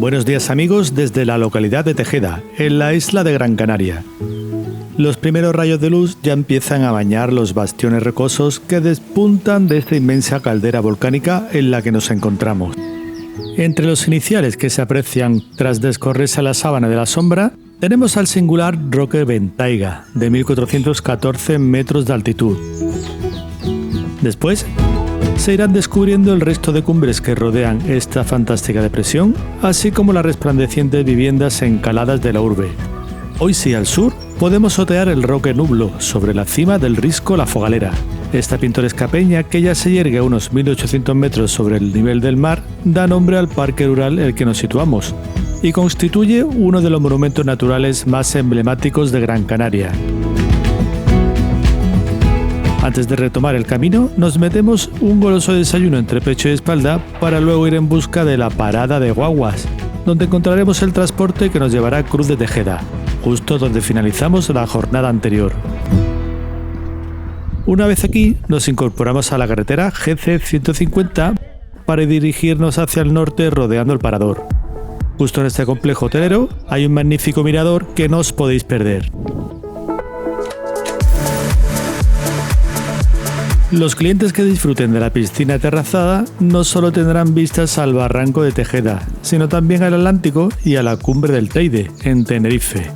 Buenos días amigos desde la localidad de Tejeda, en la isla de Gran Canaria. Los primeros rayos de luz ya empiezan a bañar los bastiones rocosos que despuntan de esta inmensa caldera volcánica en la que nos encontramos. Entre los iniciales que se aprecian tras descorrerse la sábana de la sombra, tenemos al singular Roque Ventaiga, de 1414 metros de altitud. Después, se irán descubriendo el resto de cumbres que rodean esta fantástica depresión, así como las resplandecientes viviendas encaladas de la urbe. Hoy sí, al sur, podemos otear el Roque Nublo, sobre la cima del risco La Fogalera. Esta pintoresca peña, que ya se yergue a unos 1800 metros sobre el nivel del mar, da nombre al parque rural en el que nos situamos, y constituye uno de los monumentos naturales más emblemáticos de Gran Canaria. Antes de retomar el camino, nos metemos un goloso desayuno entre pecho y espalda para luego ir en busca de la parada de guaguas, donde encontraremos el transporte que nos llevará a Cruz de Tejeda, justo donde finalizamos la jornada anterior. Una vez aquí, nos incorporamos a la carretera GC 150 para dirigirnos hacia el norte rodeando el parador. Justo en este complejo hotelero hay un magnífico mirador que no os podéis perder. Los clientes que disfruten de la piscina terrazada no solo tendrán vistas al barranco de Tejeda, sino también al Atlántico y a la cumbre del Teide, en Tenerife.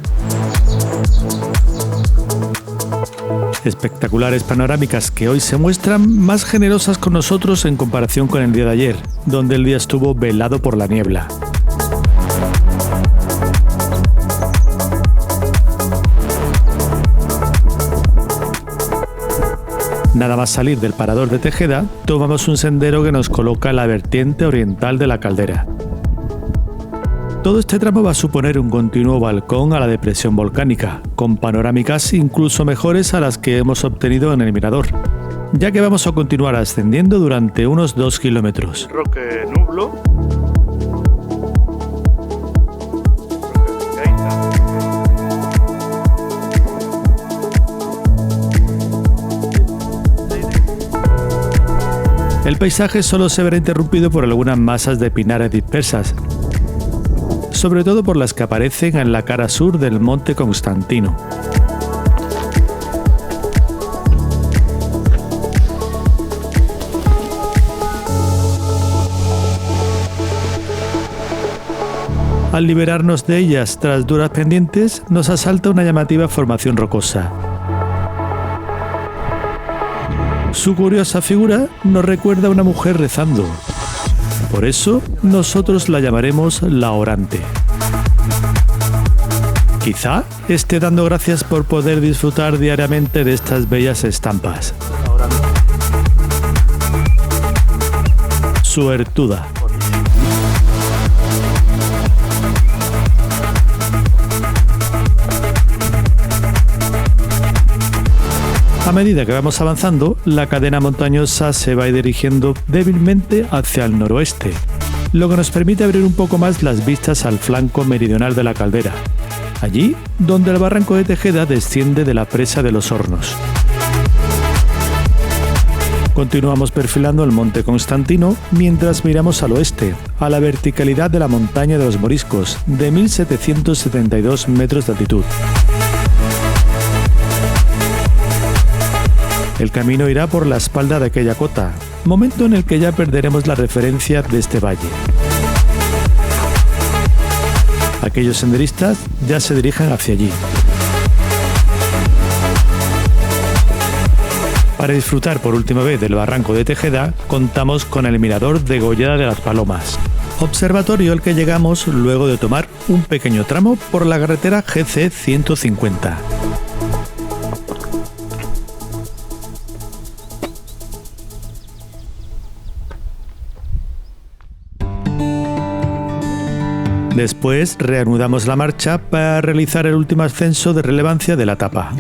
Espectaculares panorámicas que hoy se muestran más generosas con nosotros en comparación con el día de ayer, donde el día estuvo velado por la niebla. Nada más salir del parador de Tejeda, tomamos un sendero que nos coloca en la vertiente oriental de la caldera. Todo este tramo va a suponer un continuo balcón a la depresión volcánica, con panorámicas incluso mejores a las que hemos obtenido en el mirador, ya que vamos a continuar ascendiendo durante unos 2 kilómetros. Roque Nublo. El paisaje solo se verá interrumpido por algunas masas de pinares dispersas, sobre todo por las que aparecen en la cara sur del Monte Constantino. Al liberarnos de ellas tras duras pendientes, nos asalta una llamativa formación rocosa. Su curiosa figura nos recuerda a una mujer rezando. Por eso, nosotros la llamaremos la orante. Quizá esté dando gracias por poder disfrutar diariamente de estas bellas estampas. Suertuda. A medida que vamos avanzando, la cadena montañosa se va dirigiendo débilmente hacia el noroeste, lo que nos permite abrir un poco más las vistas al flanco meridional de la caldera, allí donde el barranco de Tejeda desciende de la presa de los Hornos. Continuamos perfilando el Monte Constantino mientras miramos al oeste, a la verticalidad de la montaña de los Moriscos, de 1772 metros de altitud. El camino irá por la espalda de aquella cota, momento en el que ya perderemos la referencia de este valle. Aquellos senderistas ya se dirigen hacia allí. Para disfrutar por última vez del barranco de Tejeda, contamos con el mirador de Golleda de las Palomas, observatorio al que llegamos luego de tomar un pequeño tramo por la carretera GC 150. Después reanudamos la marcha para realizar el último ascenso de relevancia de la etapa.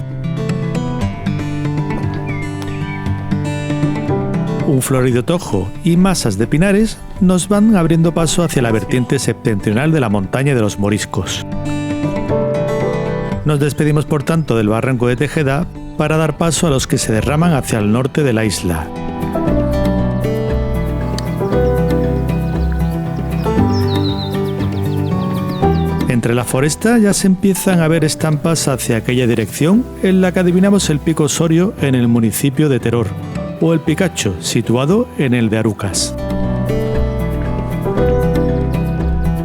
Un florido tojo y masas de pinares nos van abriendo paso hacia la vertiente septentrional de la montaña de los Moriscos. Nos despedimos por tanto del barranco de Tejeda para dar paso a los que se derraman hacia el norte de la isla. Entre la foresta ya se empiezan a ver estampas hacia aquella dirección en la que adivinamos el Pico Osorio en el municipio de Teror, o el Picacho, situado en el de Arucas.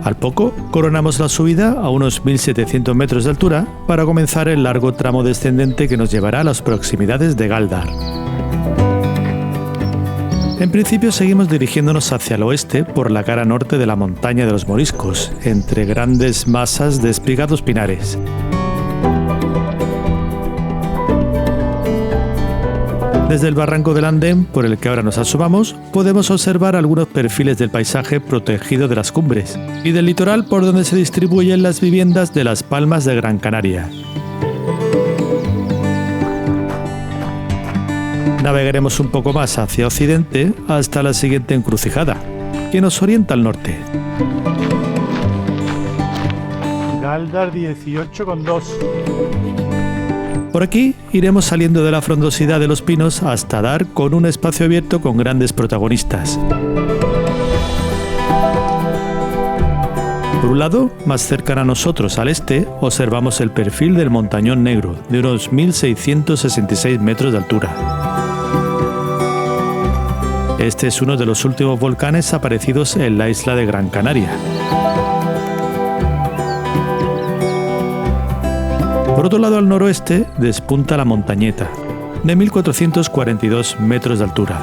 Al poco, coronamos la subida a unos 1.700 metros de altura para comenzar el largo tramo descendente que nos llevará a las proximidades de Gáldar. En principio seguimos dirigiéndonos hacia el oeste por la cara norte de la montaña de los Moriscos, entre grandes masas de espigados pinares. Desde el barranco del Andén, por el que ahora nos asomamos, podemos observar algunos perfiles del paisaje protegido de las cumbres y del litoral por donde se distribuyen las viviendas de Las Palmas de Gran Canaria. Navegaremos un poco más hacia occidente hasta la siguiente encrucijada, que nos orienta al norte. Gáldar 18,2. Por aquí iremos saliendo de la frondosidad de los pinos hasta dar con un espacio abierto con grandes protagonistas. Por un lado, más cercano a nosotros al este, observamos el perfil del Montañón Negro, de unos 1.666 metros de altura. Este es uno de los últimos volcanes aparecidos en la isla de Gran Canaria. Por otro lado, al noroeste, despunta la Montañeta, de 1.442 metros de altura.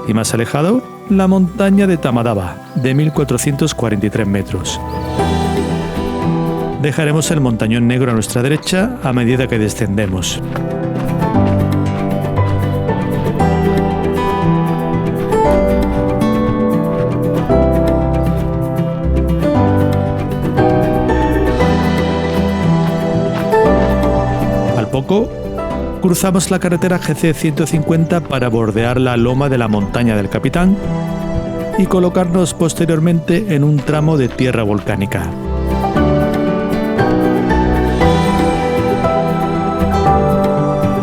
Y más alejado, la montaña de Tamadaba, de 1.443 metros. Dejaremos el Montañón Negro a nuestra derecha a medida que descendemos. Poco, cruzamos la carretera GC 150 para bordear la loma de la montaña del Capitán y colocarnos posteriormente en un tramo de tierra volcánica.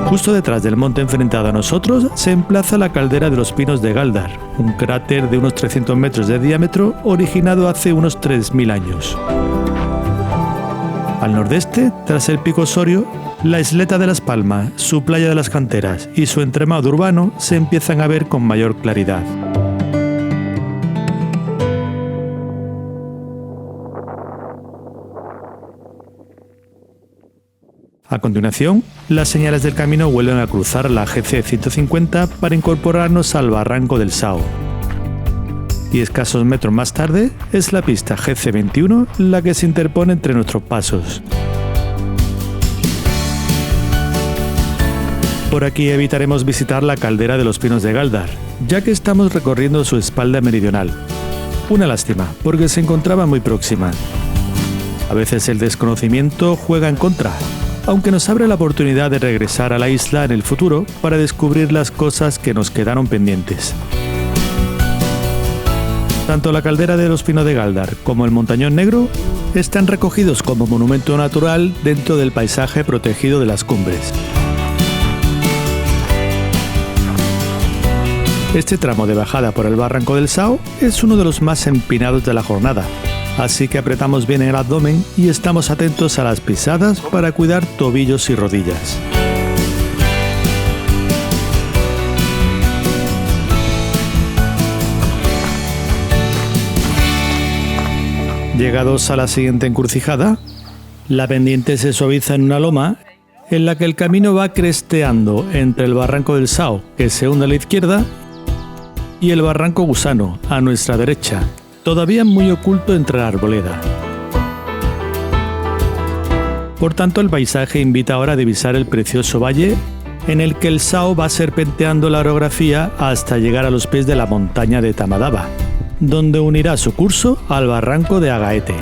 Justo detrás del monte enfrentado a nosotros se emplaza la caldera de los Pinos de Gáldar, un cráter de unos 300 metros de diámetro originado hace unos 3.000 años. Al nordeste, tras el Pico Osorio, la isleta de Las Palmas, su playa de las Canteras y su entramado urbano se empiezan a ver con mayor claridad. A continuación, las señales del camino vuelven a cruzar la GC 150 para incorporarnos al barranco del Sao. Y escasos metros más tarde, es la pista GC 21 la que se interpone entre nuestros pasos. Por aquí evitaremos visitar la caldera de los Pinos de Gáldar, ya que estamos recorriendo su espalda meridional. Una lástima, porque se encontraba muy próxima. A veces el desconocimiento juega en contra, aunque nos abre la oportunidad de regresar a la isla en el futuro para descubrir las cosas que nos quedaron pendientes. Tanto la caldera de los Pinos de Gáldar como el Montañón Negro están recogidos como monumento natural dentro del paisaje protegido de las cumbres. Este tramo de bajada por el barranco del Sao es uno de los más empinados de la jornada, así que apretamos bien el abdomen y estamos atentos a las pisadas para cuidar tobillos y rodillas. Llegados a la siguiente encrucijada, la pendiente se suaviza en una loma en la que el camino va cresteando entre el barranco del Sao, que se hunde a la izquierda, y el barranco Gusano, a nuestra derecha, todavía muy oculto entre la arboleda. Por tanto, el paisaje invita ahora a divisar el precioso valle en el que el Sao va serpenteando la orografía hasta llegar a los pies de la montaña de Tamadaba, donde unirá su curso al barranco de Agaete.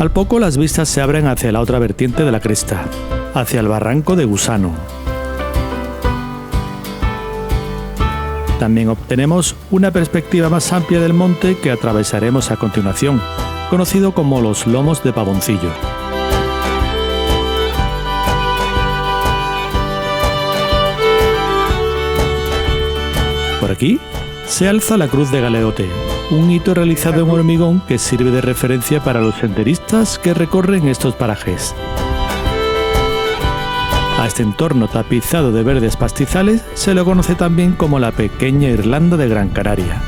Al poco las vistas se abren hacia la otra vertiente de la cresta, hacia el barranco de Gusano. También obtenemos una perspectiva más amplia del monte que atravesaremos a continuación, conocido como los Lomos de Pavoncillo. Por aquí se alza la Cruz de Galeote, un hito realizado en hormigón que sirve de referencia para los senderistas que recorren estos parajes. A este entorno tapizado de verdes pastizales se lo conoce también como la pequeña Irlanda de Gran Canaria.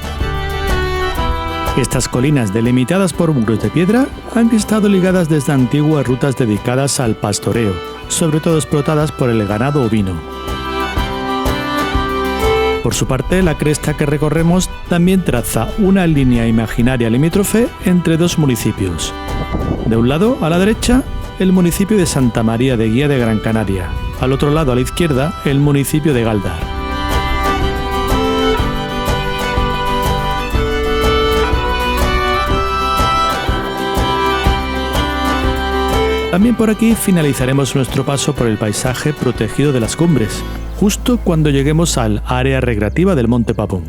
Estas colinas delimitadas por muros de piedra han estado ligadas desde antiguo a rutas dedicadas al pastoreo, sobre todo explotadas por el ganado ovino. Por su parte, la cresta que recorremos también traza una línea imaginaria limítrofe entre dos municipios. De un lado, a la derecha, el municipio de Santa María de Guía de Gran Canaria. Al otro lado, a la izquierda, el municipio de Galdar. También por aquí finalizaremos nuestro paso por el paisaje protegido de las cumbres, justo cuando lleguemos al área recreativa del Monte Papón.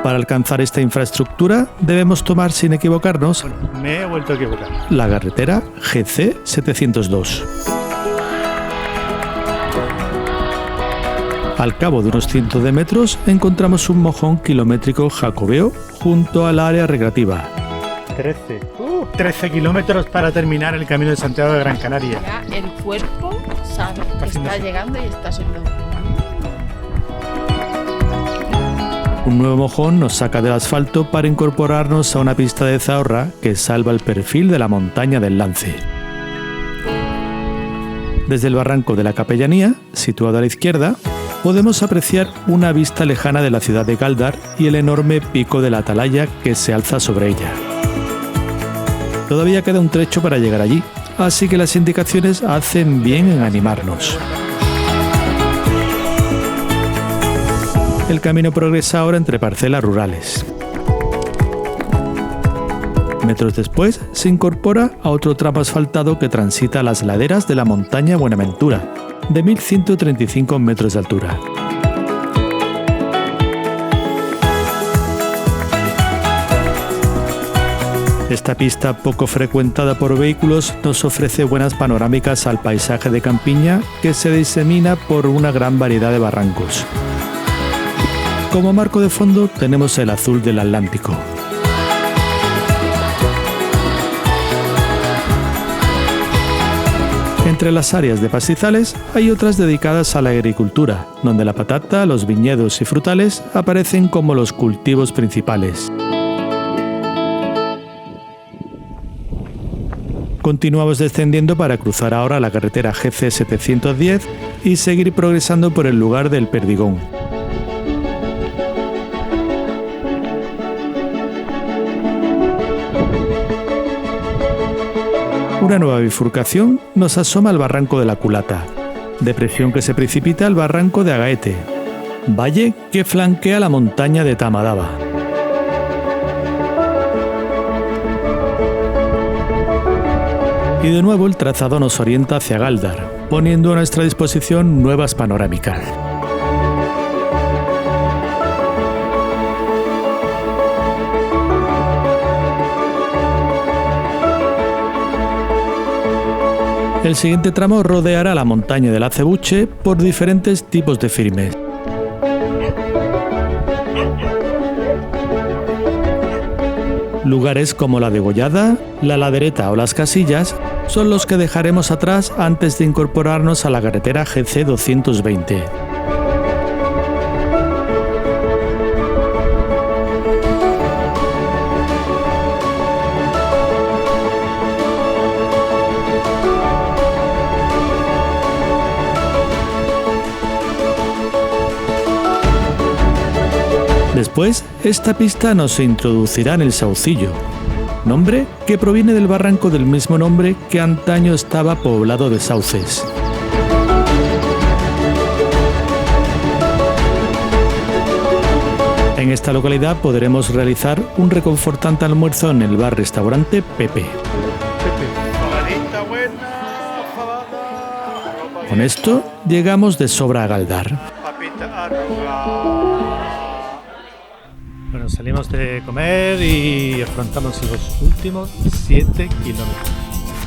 Para alcanzar esta infraestructura debemos tomar, sin equivocarnos, Me he vuelto a equivocar. la carretera GC 702. Al cabo de unos cientos de metros encontramos un mojón kilométrico jacobeo junto al área recreativa. 13 kilómetros para terminar el camino de Santiago de Gran Canaria. Ya el cuerpo sabe que está llegando y está siendo. Un nuevo mojón nos saca del asfalto para incorporarnos a una pista de zahorra que salva el perfil de la montaña del Lance. Desde el barranco de la Capellanía, situado a la izquierda, podemos apreciar una vista lejana de la ciudad de Galdar y el enorme pico de la Atalaya que se alza sobre ella. Todavía queda un trecho para llegar allí, así que las indicaciones hacen bien en animarnos. El camino progresa ahora entre parcelas rurales. Metros después se incorpora a otro tramo asfaltado que transita las laderas de la montaña Buenaventura, de 1135 metros de altura. Esta pista poco frecuentada por vehículos nos ofrece buenas panorámicas al paisaje de campiña que se disemina por una gran variedad de barrancos. Como marco de fondo tenemos el azul del Atlántico. Entre las áreas de pastizales hay otras dedicadas a la agricultura, donde la patata, los viñedos y frutales aparecen como los cultivos principales. Continuamos descendiendo para cruzar ahora la carretera GC 710 y seguir progresando por el lugar del Perdigón. Una nueva bifurcación nos asoma al barranco de la Culata, depresión que se precipita al barranco de Agaete, valle que flanquea la montaña de Tamadaba. Y de nuevo el trazado nos orienta hacia Galdar, poniendo a nuestra disposición nuevas panorámicas. El siguiente tramo rodeará la montaña del Acebuche por diferentes tipos de firmes. Lugares como la Degollada, la Ladereta o las Casillas son los que dejaremos atrás antes de incorporarnos a la carretera GC 220. Después, esta pista nos introducirá en el Saucillo, nombre que proviene del barranco del mismo nombre que antaño estaba poblado de sauces. En esta localidad podremos realizar un reconfortante almuerzo en el bar-restaurante Pepe. Con esto llegamos de sobra a Galdar. Bueno, salimos de comer y afrontamos los últimos 7 kilómetros.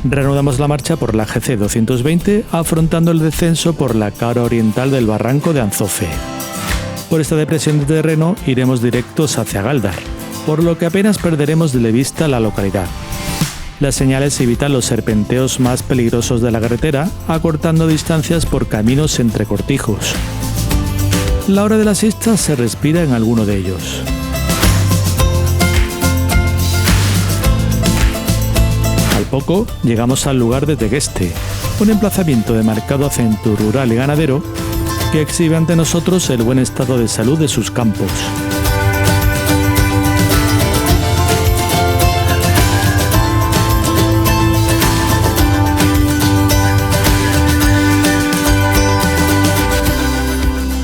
Reanudamos la marcha por la GC 220, afrontando el descenso por la cara oriental del barranco de Anzofe. Por esta depresión de terreno iremos directos hacia Galdar, por lo que apenas perderemos de vista la localidad. Las señales evitan los serpenteos más peligrosos de la carretera, acortando distancias por caminos entre cortijos. La hora de la siesta se respira en alguno de ellos. Al poco llegamos al lugar de Tegueste, un emplazamiento de marcado acento rural y ganadero que exhibe ante nosotros el buen estado de salud de sus campos.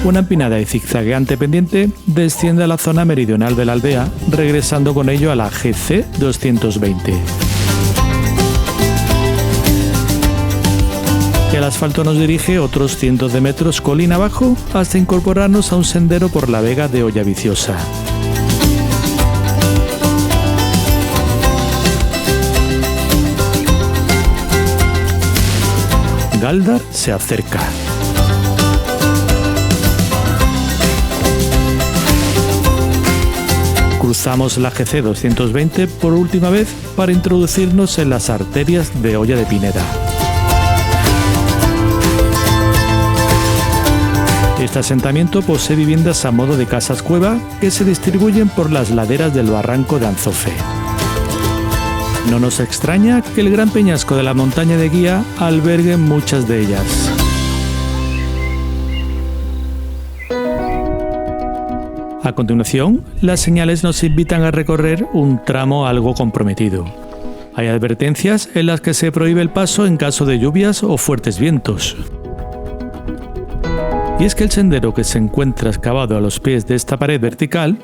Una empinada y zigzagueante pendiente desciende a la zona meridional de la aldea, regresando con ello a la GC 220. El asfalto nos dirige otros cientos de metros colina abajo hasta incorporarnos a un sendero por la vega de Ollaviciosa. Galdar se acerca. Cruzamos la GC 220 por última vez para introducirnos en las arterias de Olla de Pineda. Este asentamiento posee viviendas a modo de casas cueva que se distribuyen por las laderas del barranco de Anzofe. No nos extraña que el gran peñasco de la montaña de Guía albergue muchas de ellas. A continuación, las señales nos invitan a recorrer un tramo algo comprometido. Hay advertencias en las que se prohíbe el paso en caso de lluvias o fuertes vientos. Y es que el sendero que se encuentra excavado a los pies de esta pared vertical,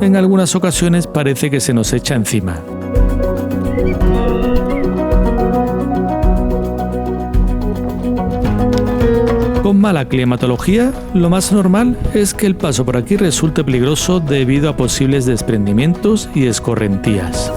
en algunas ocasiones parece que se nos echa encima. Con mala climatología, lo más normal es que el paso por aquí resulte peligroso debido a posibles desprendimientos y escorrentías.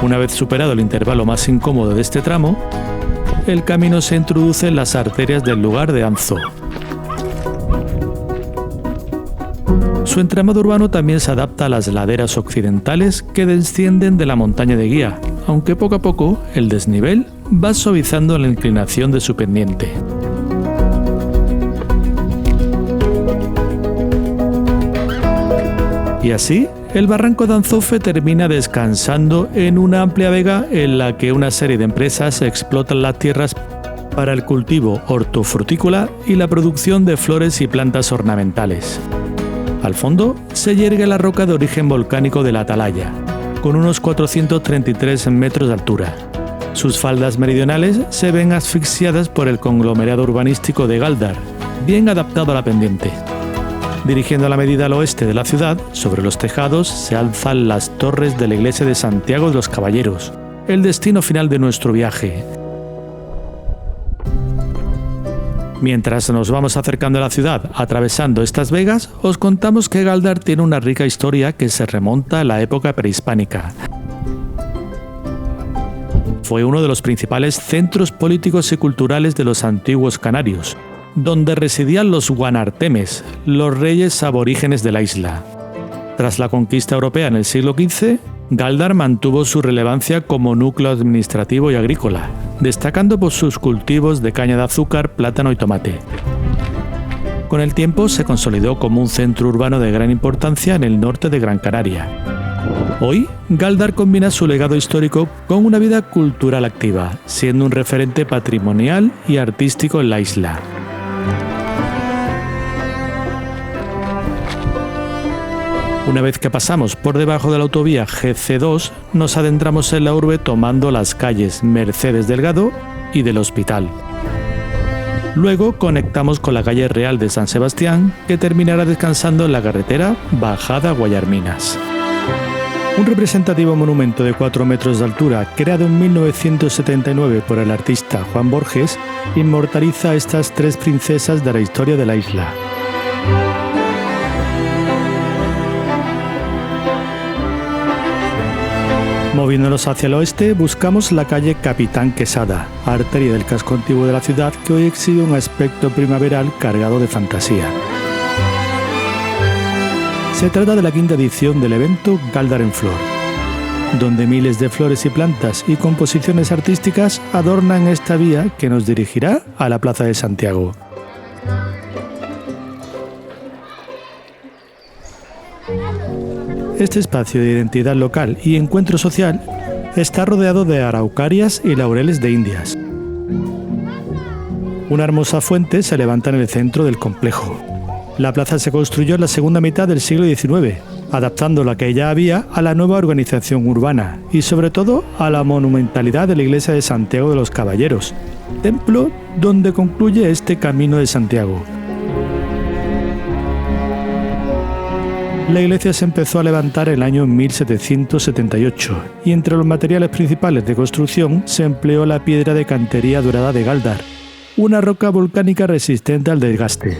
Una vez superado el intervalo más incómodo de este tramo, el camino se introduce en las arterias del lugar de Anzo. Su entramado urbano también se adapta a las laderas occidentales que descienden de la montaña de Guía, aunque poco a poco el desnivel va suavizando la inclinación de su pendiente. Y así, el barranco de Anzofe termina descansando en una amplia vega en la que una serie de empresas explotan las tierras para el cultivo hortofrutícola y la producción de flores y plantas ornamentales. Al fondo se yergue la roca de origen volcánico de la Atalaya, con unos 433 metros de altura. Sus faldas meridionales se ven asfixiadas por el conglomerado urbanístico de Galdar, bien adaptado a la pendiente. Dirigiendo la medida al oeste de la ciudad, sobre los tejados se alzan las torres de la iglesia de Santiago de los Caballeros, el destino final de nuestro viaje. Mientras nos vamos acercando a la ciudad, atravesando estas vegas, os contamos que Galdar tiene una rica historia que se remonta a la época prehispánica. Fue uno de los principales centros políticos y culturales de los antiguos canarios, donde residían los guanartemes, los reyes aborígenes de la isla. Tras la conquista europea en el siglo XV, Galdar mantuvo su relevancia como núcleo administrativo y agrícola, destacando por sus cultivos de caña de azúcar, plátano y tomate. Con el tiempo se consolidó como un centro urbano de gran importancia en el norte de Gran Canaria. Hoy, Galdar combina su legado histórico con una vida cultural activa, siendo un referente patrimonial y artístico en la isla. Una vez que pasamos por debajo de la autovía GC2, nos adentramos en la urbe tomando las calles Mercedes Delgado y del Hospital. Luego conectamos con la calle Real de San Sebastián, que terminará descansando en la carretera Bajada Guayarminas. Un representativo monumento de 4 metros de altura, creado en 1979 por el artista Juan Borges, inmortaliza a estas 3 princesas de la historia de la isla. Moviéndonos hacia el oeste, buscamos la calle Capitán Quesada, arteria del casco antiguo de la ciudad que hoy exhibe un aspecto primaveral cargado de fantasía. Se trata de la 5ª edición del evento Gáldar en Flor, donde miles de flores y plantas y composiciones artísticas adornan esta vía que nos dirigirá a la Plaza de Santiago. Este espacio de identidad local y encuentro social está rodeado de araucarias y laureles de Indias. Una hermosa fuente se levanta en el centro del complejo. La plaza se construyó en la segunda mitad del siglo XIX, adaptando la que ya había a la nueva organización urbana y sobre todo a la monumentalidad de la iglesia de Santiago de los Caballeros, templo donde concluye este Camino de Santiago. La iglesia se empezó a levantar en el año 1778 y entre los materiales principales de construcción se empleó la piedra de cantería dorada de Gáldar, una roca volcánica resistente al desgaste.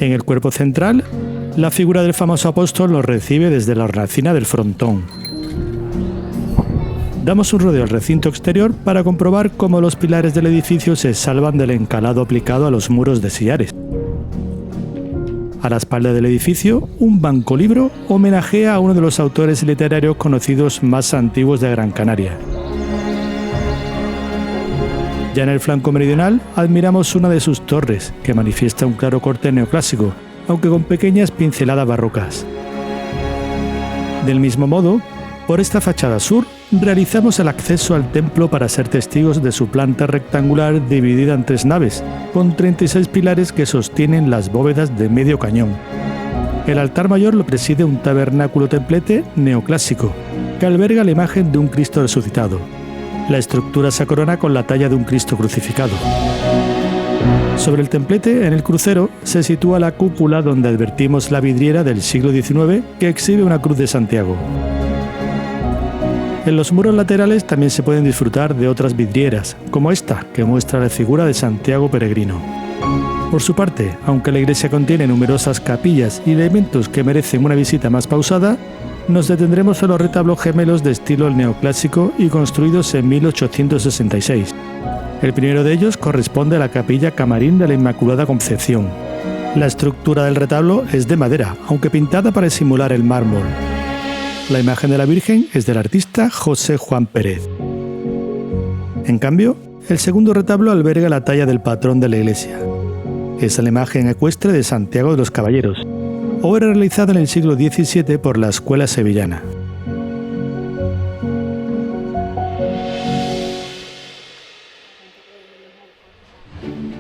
En el cuerpo central, la figura del famoso apóstol nos recibe desde la hornacina del frontón. Damos un rodeo al recinto exterior para comprobar cómo los pilares del edificio se salvan del encalado aplicado a los muros de sillares. A la espalda del edificio, un banco libro homenajea a uno de los autores literarios conocidos más antiguos de Gran Canaria. Ya en el flanco meridional admiramos una de sus torres, que manifiesta un claro corte neoclásico, aunque con pequeñas pinceladas barrocas. Del mismo modo, por esta fachada sur, realizamos el acceso al templo para ser testigos de su planta rectangular dividida en 3 naves, con 36 pilares que sostienen las bóvedas de medio cañón. El altar mayor lo preside un tabernáculo templete neoclásico, que alberga la imagen de un Cristo resucitado. La estructura se corona con la talla de un Cristo crucificado. Sobre el templete, en el crucero, se sitúa la cúpula donde advertimos la vidriera del siglo XIX que exhibe una cruz de Santiago. En los muros laterales también se pueden disfrutar de otras vidrieras, como esta, que muestra la figura de Santiago Peregrino. Por su parte, aunque la iglesia contiene numerosas capillas y elementos que merecen una visita más pausada, nos detendremos en los retablos gemelos de estilo neoclásico y construidos en 1866. El primero de ellos corresponde a la capilla Camarín de la Inmaculada Concepción. La estructura del retablo es de madera, aunque pintada para simular el mármol. La imagen de la Virgen es del artista José Juan Pérez. En cambio, el segundo retablo alberga la talla del patrón de la iglesia. Es la imagen ecuestre de Santiago de los Caballeros, obra realizada en el siglo XVII por la Escuela Sevillana.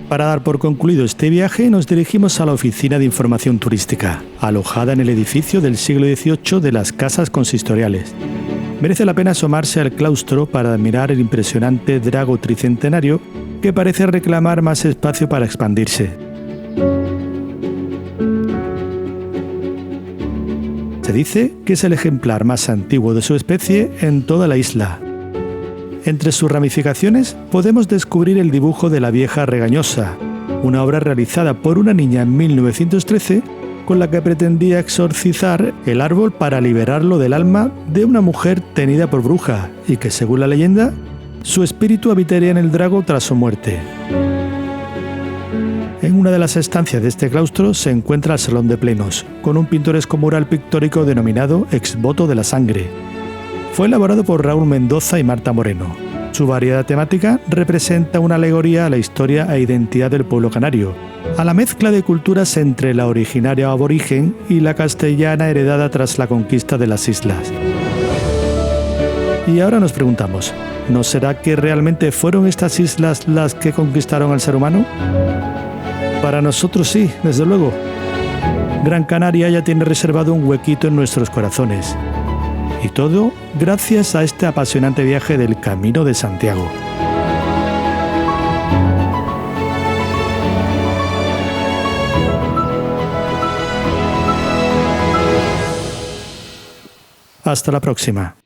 Para dar por concluido este viaje, nos dirigimos a la Oficina de Información Turística, alojada en el edificio del siglo XVIII de las Casas Consistoriales. Merece la pena asomarse al claustro para admirar el impresionante drago tricentenario que parece reclamar más espacio para expandirse. Se dice que es el ejemplar más antiguo de su especie en toda la isla. Entre sus ramificaciones podemos descubrir el dibujo de la Vieja Regañosa, una obra realizada por una niña en 1913 con la que pretendía exorcizar el árbol para liberarlo del alma de una mujer tenida por bruja y que, según la leyenda, su espíritu habitaría en el drago tras su muerte. En una de las estancias de este claustro se encuentra el Salón de Plenos, con un pintoresco mural pictórico denominado Ex Voto de la Sangre. Fue elaborado por Raúl Mendoza y Marta Moreno. Su variedad temática representa una alegoría a la historia e identidad del pueblo canario, a la mezcla de culturas entre la originaria aborigen y la castellana heredada tras la conquista de las islas. Y ahora nos preguntamos, ¿no será que realmente fueron estas islas las que conquistaron al ser humano? Para nosotros sí, desde luego. Gran Canaria ya tiene reservado un huequito en nuestros corazones. Y todo gracias a este apasionante viaje del Camino de Santiago. Hasta la próxima.